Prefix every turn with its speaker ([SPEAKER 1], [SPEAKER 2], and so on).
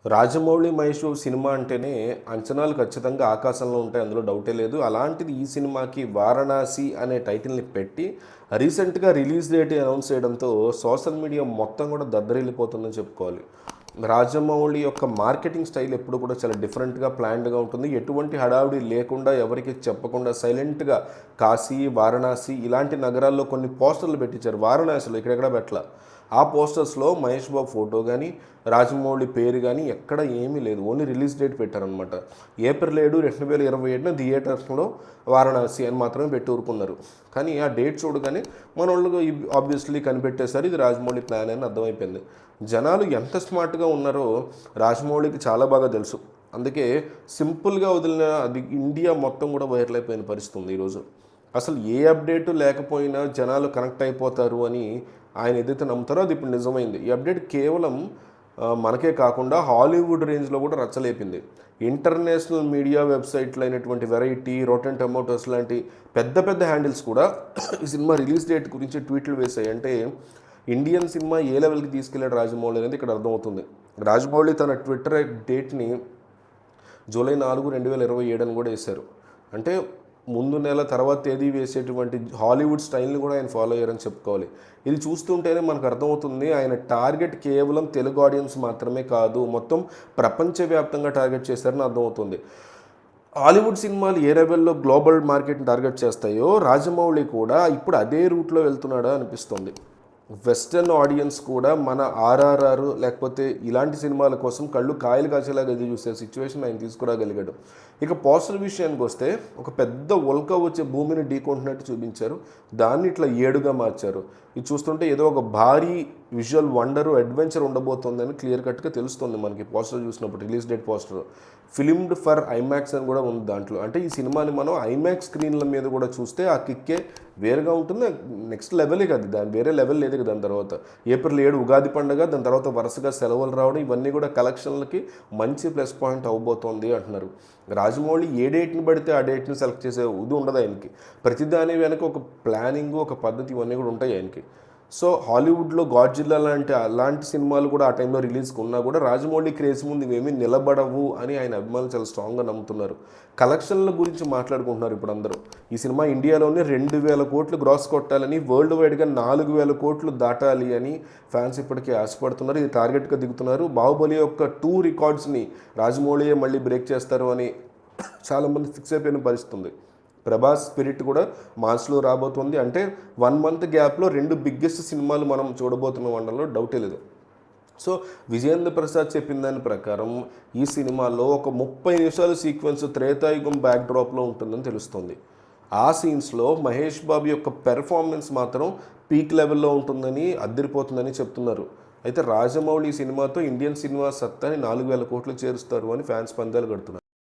[SPEAKER 1] Rajamouli, Mahesh Babu cinema అంటేనే అంచనాలు ఖచ్చితంగా ఆకాశంలో ఉంటాయి. అందులో డౌటే లేదు. అలాంటిది ఈ సినిమాకి 'వారణాసి' అనే టైటిల్‌ని పెట్టి రీసెంట్‌గా రిలీజ్ డేట్ అనౌన్స్ చేయడంతో సోషల్ మీడియా మొత్తం కూడా దద్దరిల్లిపోతుందని చెప్పుకోవాలి. రాజమౌళి యొక్క మార్కెటింగ్ స్టైల్ ఎప్పుడు కూడా చాలా డిఫరెంట్‌గా, ప్లాన్డ్‌గా ఉంటుంది. ఎటువంటి హడావిడి లేకుండా, ఎవరికీ చెప్పకుండా సైలెంట్‌గా కాశీ, వారణాసి ఇలాంటి నగరాల్లో కొన్ని పోస్టర్‌లు పెట్టించారు. వారణాసిలో ఇక్కడెక్కడ పెట్టలా. ఆ పోస్టర్స్‌లో మహేష్ బాబు ఫోటో గానీ, రాజమౌళి పేరు గానీ ఎక్కడ ఏమీ లేదు. ఓన్లీ రిలీజ్ డేట్ పెట్టారనమాట. ఏప్రిల్ 7, 2027న థియేటర్స్‌లో 'వారణాసి' అని మాత్రమే పెట్టి ఊరుకున్నారు. కానీ ఆ డేట్ చూడగానే మనోళ్ళు ఆబ్వియస్లీ కనిపెట్టేశారు ఇది రాజమౌళి ప్లాన్ అని అర్థమైపోయింది. జనాలు ఎంత స్మార్ట్‌గా ఉన్నారో రాజమౌళికి చాలా బాగా తెలుసు. అందుకే సింపుల్‌గా వదిలిన అది ఇండియా మొత్తం కూడా వైరల్ అయిపోయిన పరిస్థితి ఉంది ఈరోజు. అసలు ఏ అప్డేటు లేకపోయినా జనాలు కనెక్ట్ అయిపోతారు అని ఆయన ఏదైతే నమ్ముతారో అది ఇప్పుడు నిజమైంది. ఈ అప్డేట్ కేవలం మనకే కాకుండా హాలీవుడ్ రేంజ్‌లో కూడా రచ్చలేపింది. ఇంటర్నేషనల్ మీడియా వెబ్‌సైట్లు అయినటువంటి వెరైటీ, రోటెన్ టొమాటోస్ లాంటి పెద్ద పెద్ద హ్యాండిల్స్ కూడా ఈ సినిమా రిలీజ్ డేట్ గురించి ట్వీట్లు వేశాయి. అంటే ఇండియన్ సినిమా ఏ లెవెల్‌కి తీసుకెళ్లాడు రాజమౌళి అనేది ఇక్కడ అర్థమవుతుంది. రాజమౌళి తన ట్విట్టర్ డేట్‌ని జూలై 4, 2027 అని కూడా వేశారు. అంటే ముందు నెల తర్వాత తేదీ వేసేటువంటి హాలీవుడ్ స్టైల్ని కూడా ఆయన ఫాలో అయ్యారని చెప్పుకోవాలి. ఇది చూస్తుంటేనే మనకు అర్థమవుతుంది ఆయన టార్గెట్ కేవలం తెలుగు ఆడియన్స్ మాత్రమే కాదు, మొత్తం ప్రపంచవ్యాప్తంగా టార్గెట్ చేశారని అర్థమవుతుంది. హాలీవుడ్ సినిమాలు ఏ లెవెల్లో గ్లోబల్ మార్కెట్ని టార్గెట్ చేస్తాయో రాజమౌళి కూడా ఇప్పుడు అదే రూట్లో వెళ్తున్నాడా అనిపిస్తుంది. వెస్టర్న్ ఆడియన్స్ కూడా మన ఆర్ఆర్ఆర్ లేకపోతే ఇలాంటి సినిమాల కోసం కళ్ళు కాయలు కాచేలాగా ఎదురు చూసే సిచ్యువేషన్ ఆయన తీసుకురాగలిగాడు. ఇక పోస్టర్ విషయానికి వస్తే ఒక పెద్ద ఉల్క వచ్చే భూమిని ఢీకొంటున్నట్టు చూపించారు. దాన్ని ఇట్లా ఏడుగా మార్చారు. ఇది చూస్తుంటే ఏదో ఒక భారీ విజువల్ వండరు అడ్వెంచర్ ఉండబోతుందని క్లియర్ కట్గా తెలుస్తుంది మనకి పోస్టర్ చూసినప్పుడు. Release date poster filmed for IMAX అని కూడా ఉంది దాంట్లో. అంటే ఈ సినిమాని మనం ఐమాక్స్ స్క్రీన్ల మీద కూడా చూస్తే ఆ కిక్కే వేరుగా ఉంటుంది. నెక్స్ట్ లెవెలే కదా, దాని వేరే లెవెల్ లేదు కదా. దాని తర్వాత ఏప్రిల్ 7 ఉగాది పండుగ, దాని తర్వాత వరుసగా సెలవులు రావడం ఇవన్నీ కూడా కలెక్షన్లకి మంచి ప్లస్ పాయింట్ అవ్వబోతోంది అంటున్నారు. రాజమౌళి ఏ డేట్ని పడితే ఆ డేట్ని సెలెక్ట్ చేసే ఇది ఉండదు ఆయనకి. ప్రతిదాని వెనక ఒక ప్లానింగ్, ఒక పద్ధతి ఇవన్నీ కూడా ఉంటాయి ఆయనకి. సో హాలీవుడ్లో గాడ్జిల్లా అలాంటి సినిమాలు కూడా ఆ టైంలో రిలీజ్కి ఉన్నా కూడా రాజమౌళి క్రేజ్ ముందు ఇవేమీ నిలబడవు అని ఆయన అభిమానులు చాలా స్ట్రాంగ్గా నమ్ముతున్నారు. కలెక్షన్ల గురించి మాట్లాడుకుంటున్నారు ఇప్పుడు అందరూ. ఈ సినిమా ఇండియాలోనే 2,000 కోట్లు గ్రాస్ కొట్టాలని, వరల్డ్ వైడ్గా 4,000 కోట్లు దాటాలి అని ఫ్యాన్స్ ఇప్పటికీ ఆశపడుతున్నారు. ఇది టార్గెట్గా దిగుతున్నారు. బాహుబలి యొక్క 2 రికార్డ్స్ని రాజమౌళియే మళ్ళీ బ్రేక్ చేస్తారు అని చాలామంది ఫిక్స్ అయిపోయిన పరిస్థితి ఉంది. ప్రభాస్ స్పిరిట్ కూడా మార్చ్లో రాబోతుంది. అంటే 1 మంత్ గ్యాప్లో 2 బిగ్గెస్ట్ సినిమాలు మనం చూడబోతున్న వండలో డౌటే లేదు. సో విజయేంద్ర ప్రసాద్ చెప్పిన దాని ప్రకారం ఈ సినిమాలో ఒక 30 నిమిషాల సీక్వెన్స్ త్రేతాయుగం బ్యాక్డ్రాప్లో ఉంటుందని తెలుస్తుంది. ఆ సీన్స్లో మహేష్ బాబు యొక్క పెర్ఫార్మెన్స్ మాత్రం పీక్ లెవెల్లో ఉంటుందని, అద్దరిపోతుందని చెప్తున్నారు. అయితే రాజమౌళి సినిమాతో ఇండియన్ సినిమా సత్తాని 4,000 కోట్లు చేరుస్తారు అని ఫ్యాన్స్ పందాలు కడుతున్నారు.